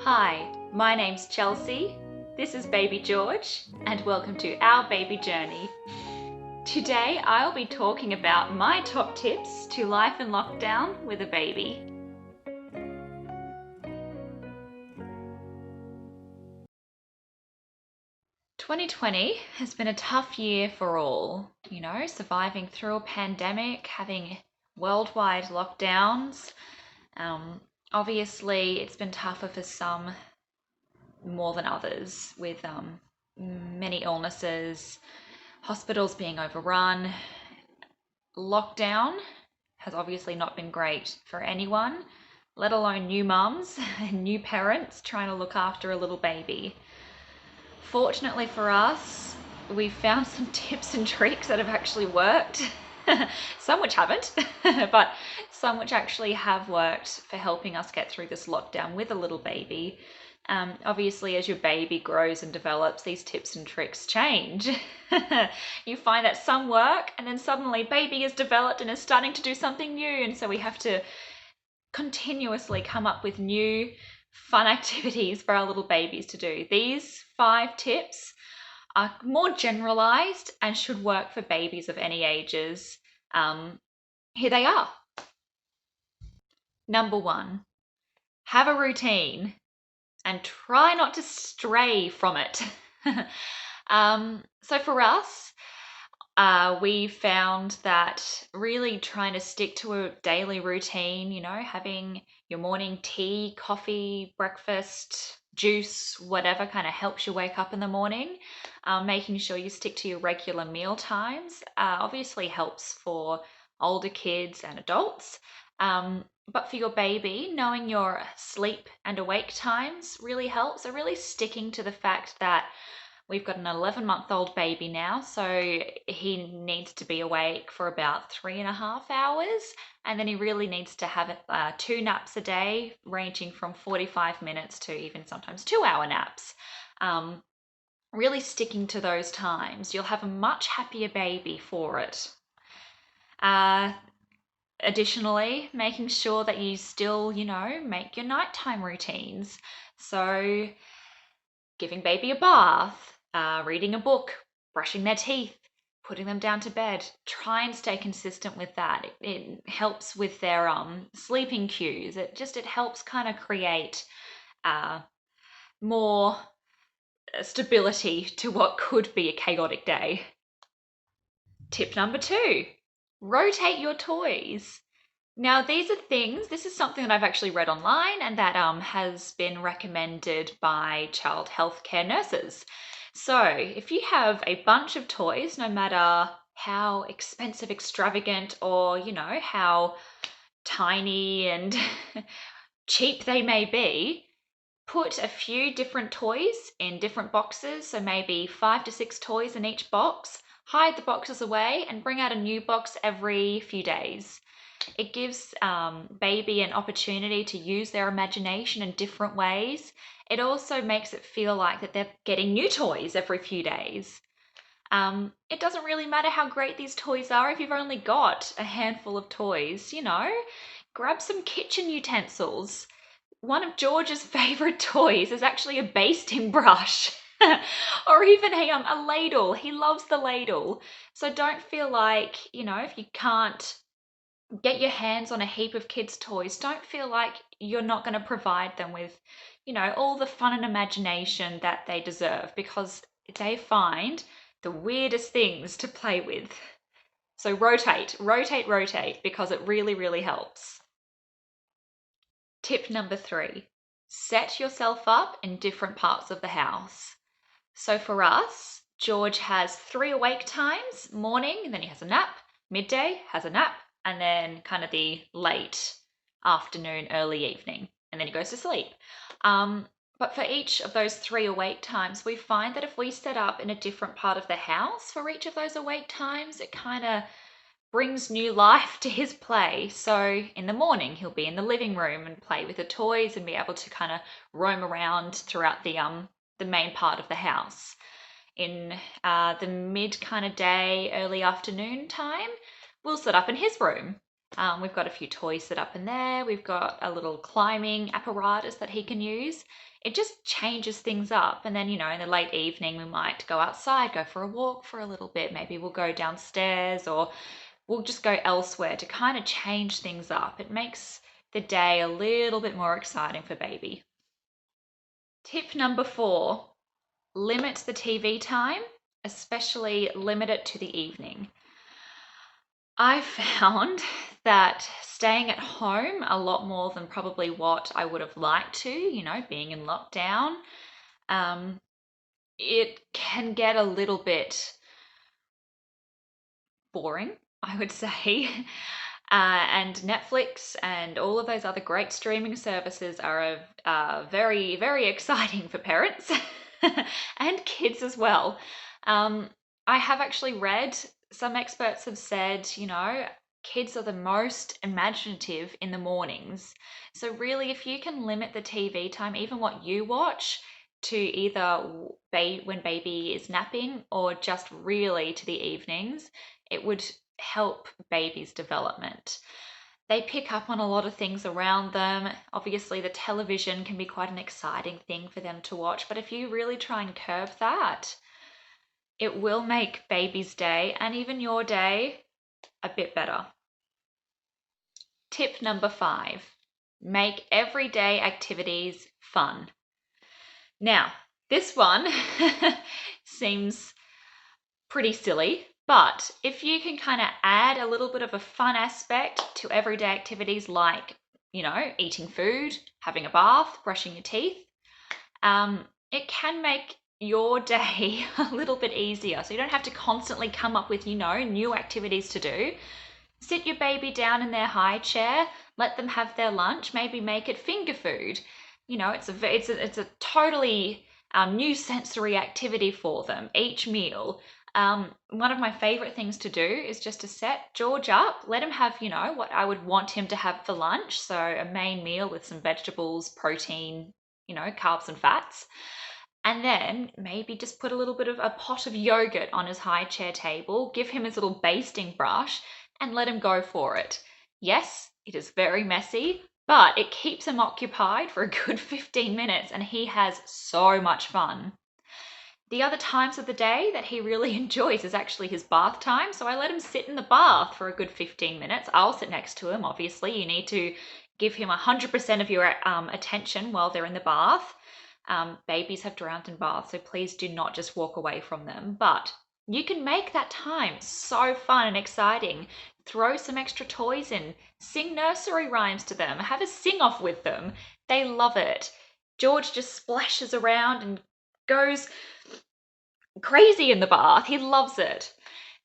Hi, my name's Chelsea, this is baby George, and welcome to our baby journey. Today I'll be talking about my top tips to life in lockdown with a baby. "2020 has been a tough year for all, surviving through a pandemic, having worldwide lockdowns. Obviously, it's been tougher for some more than others, with many illnesses, hospitals being overrun. Lockdown has obviously not been great for anyone, let alone new mums and new parents trying to look after a little baby. Fortunately for us, we've found some tips and tricks that have actually worked. Some which haven't, but some which actually have worked for helping us get through this lockdown with a little baby. Obviously, as your baby grows and develops, these tips and tricks change. You find that some work, and then suddenly baby is developed and is starting to do something new, and so we have to continuously come up with new fun activities for our little babies to do. These 5 tips are more generalized and should work for babies of any ages. Here they are. Number 1, have a routine and try not to stray from it. So for us, we found that really trying to stick to a daily routine, having your morning tea, coffee, breakfast, juice, whatever kind of helps you wake up in the morning. Making sure you stick to your regular meal times obviously helps for older kids and adults. But for your baby, knowing your sleep and awake times really helps. So really sticking to the fact that we've got an 11-month-old baby now, so he needs to be awake for about 3.5 hours, and then he really needs to have 2 naps a day, ranging from 45 minutes to even sometimes 2-hour naps. Really sticking to those times. You'll have a much happier baby for it. Additionally, making sure that you still, make your nighttime routines. So giving baby a bath, reading a book, brushing their teeth, putting them down to bed. Try and stay consistent with that. It helps with their sleeping cues. It helps kind of create more stability to what could be a chaotic day. Tip number 2, rotate your toys. Now, this is something that I've actually read online and that has been recommended by child health care nurses. So if you have a bunch of toys, no matter how expensive, extravagant, or, how tiny and cheap they may be, put a few different toys in different boxes. So maybe 5 to 6 toys in each box. Hide the boxes away and bring out a new box every few days. It gives baby an opportunity to use their imagination in different ways. It also makes it feel like that they're getting new toys every few days. It doesn't really matter how great these toys are if you've only got a handful of toys, grab some kitchen utensils. One of George's favorite toys is actually a basting brush. Or even a ladle. He loves the ladle. So don't feel like, if you can't get your hands on a heap of kids' toys, don't feel like you're not going to provide them with, all the fun and imagination that they deserve, because they find the weirdest things to play with. So rotate, because it really, really helps. Tip number 3, set yourself up in different parts of the house. So for us, George has 3 awake times: morning, and then he has a nap; midday, has a nap; and then kind of the late afternoon, early evening, and then he goes to sleep. But for each of those 3 awake times, we find that if we set up in a different part of the house for each of those awake times, it kind of brings new life to his play. So in the morning, he'll be in the living room and play with the toys and be able to kind of roam around throughout the main part of the house. In the mid kind of day, early afternoon time, we'll set up in his room. We've got a few toys set up in there. We've got a little climbing apparatus that he can use. It just changes things up. And then, in the late evening, we might go outside, go for a walk for a little bit. Maybe we'll go downstairs or we'll just go elsewhere to kind of change things up. It makes the day a little bit more exciting for baby. Tip number 4, limit the TV time, especially limit it to the evening. I found that staying at home a lot more than probably what I would have liked to, being in lockdown, it can get a little bit boring, I would say. And Netflix and all of those other great streaming services are very, very exciting for parents and kids as well. I have actually read, some experts have said, kids are the most imaginative in the mornings. So really, if you can limit the TV time, even what you watch, to either when baby is napping or just really to the evenings, it would help baby's development. They pick up on a lot of things around them. Obviously, the television can be quite an exciting thing for them to watch, but if you really try and curb that, it will make baby's day and even your day a bit better. Tip number 5, make everyday activities fun. Now, this one seems pretty silly, but if you can kind of add a little bit of a fun aspect to everyday activities like, eating food, having a bath, brushing your teeth, it can make your day a little bit easier. So you don't have to constantly come up with, new activities to do. Sit your baby down in their high chair, let them have their lunch, maybe make it finger food. It's a totally new sensory activity for them each meal. One of my favorite things to do is just to set George up, let him have, what I would want him to have for lunch. So a main meal with some vegetables, protein, carbs and fats. And then maybe just put a little bit of a pot of yogurt on his high chair table, give him his little basting brush and let him go for it. Yes, it is very messy, but it keeps him occupied for a good 15 minutes and he has so much fun. The other times of the day that he really enjoys is actually his bath time. So I let him sit in the bath for a good 15 minutes. I'll sit next to him. Obviously, you need to give him 100% of your attention while they're in the bath. Babies have drowned in baths, so please do not just walk away from them. But you can make that time so fun and exciting. Throw some extra toys in, sing nursery rhymes to them, have a sing-off with them. They love it. George just splashes around and goes crazy in the bath. He loves it.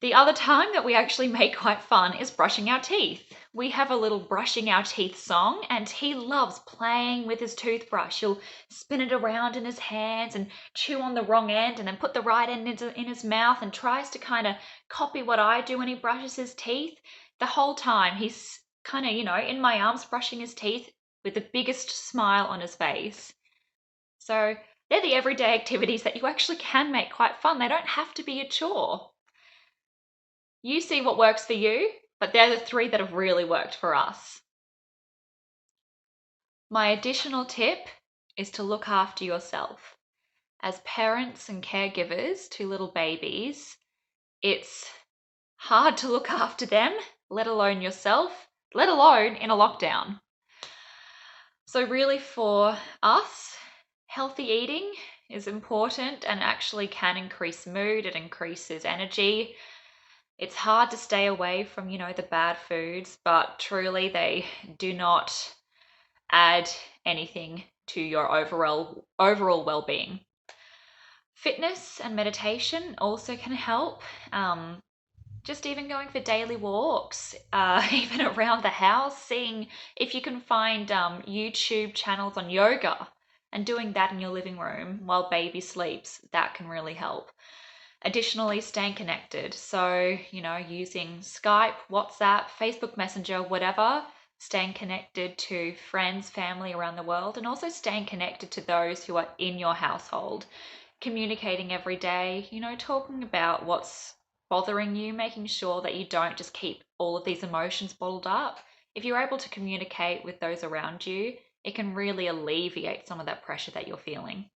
The other time that we actually make quite fun is brushing our teeth. We have a little brushing our teeth song and he loves playing with his toothbrush. He'll spin it around in his hands and chew on the wrong end and then put the right end in his mouth and tries to kind of copy what I do when he brushes his teeth. The whole time he's kind of, in my arms brushing his teeth with the biggest smile on his face. So they're the everyday activities that you actually can make quite fun. They don't have to be a chore. You see what works for you, but they're the 3 that have really worked for us. My additional tip is to look after yourself. As parents and caregivers to little babies, it's hard to look after them, let alone yourself, let alone in a lockdown. So really for us, healthy eating is important and actually can increase mood, it increases energy. It's hard to stay away from, the bad foods, but truly they do not add anything to your overall well-being. Fitness and meditation also can help. Just even going for daily walks, even around the house, seeing if you can find YouTube channels on yoga and doing that in your living room while baby sleeps, that can really help. Additionally, staying connected. So, using Skype, WhatsApp, Facebook Messenger, whatever, staying connected to friends, family around the world, and also staying connected to those who are in your household. Communicating every day, talking about what's bothering you, making sure that you don't just keep all of these emotions bottled up. If you're able to communicate with those around you, it can really alleviate some of that pressure that you're feeling.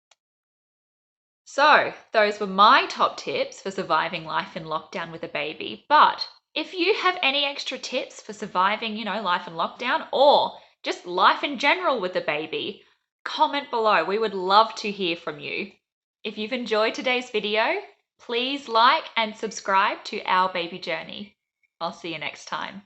So those were my top tips for surviving life in lockdown with a baby. But if you have any extra tips for surviving, life in lockdown or just life in general with a baby, comment below. We would love to hear from you. If you've enjoyed today's video, please like and subscribe to Our Baby Journey. I'll see you next time.